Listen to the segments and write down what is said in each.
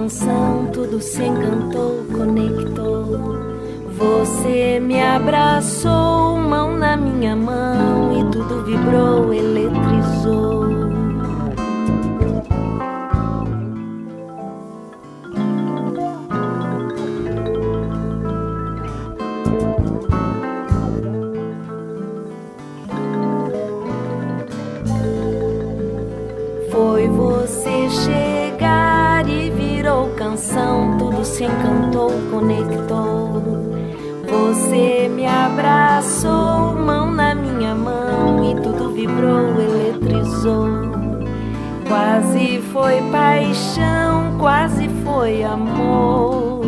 canção, tudo se encantou, conectou. Você me abraçou, mão na minha mão, e tudo vibrou, eletrizou. Foi você chegar e virou canção, tudo se encantou, conectou. Você me abraçou, mão na minha mão, e tudo vibrou, eletrizou. Quase foi paixão, quase foi amor,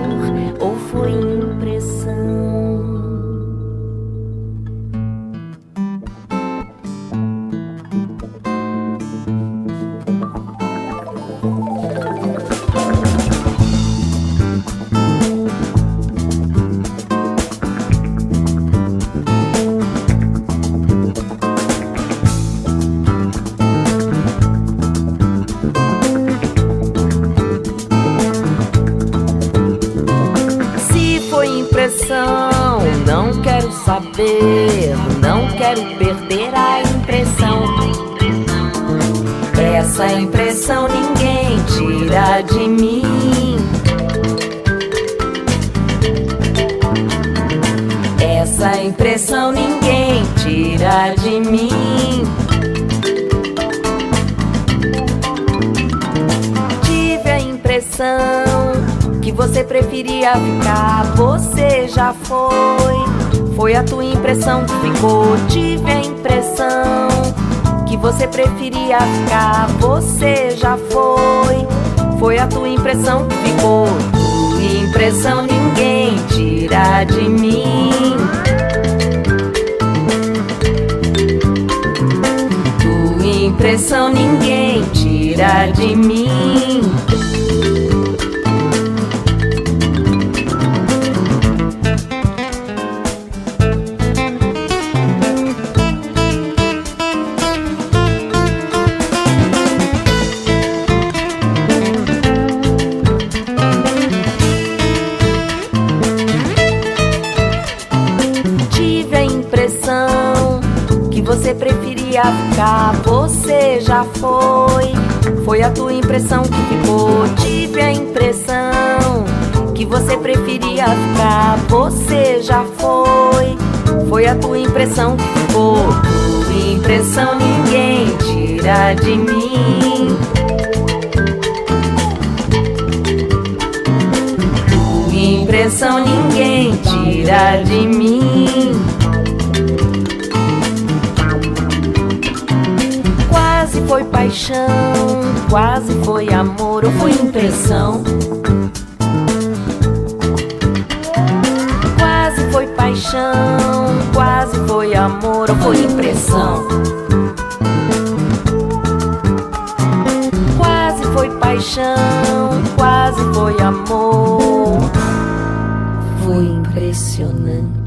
ou foi impressão? Não quero saber, não quero perder a impressão. Essa impressão ninguém tira de mim. Essa impressão ninguém tira de mim. Tive a impressão que você preferia ficar, você já foi a tua impressão que ficou. Tive a impressão que você preferia ficar, você já foi a tua impressão que ficou. Tua impressão ninguém tira de mim. Tua impressão ninguém tira de mim. Você preferia ficar, você já foi a tua impressão que ficou. Tive a impressão que você preferia ficar, você já foi a tua impressão que ficou. Tua impressão ninguém tira de mim. Tua impressão ninguém tira de mim. Quase foi paixão, quase foi amor, ou foi impressão? Quase foi paixão, quase foi amor, ou foi impressão? Quase foi paixão, quase foi amor, foi impressionante.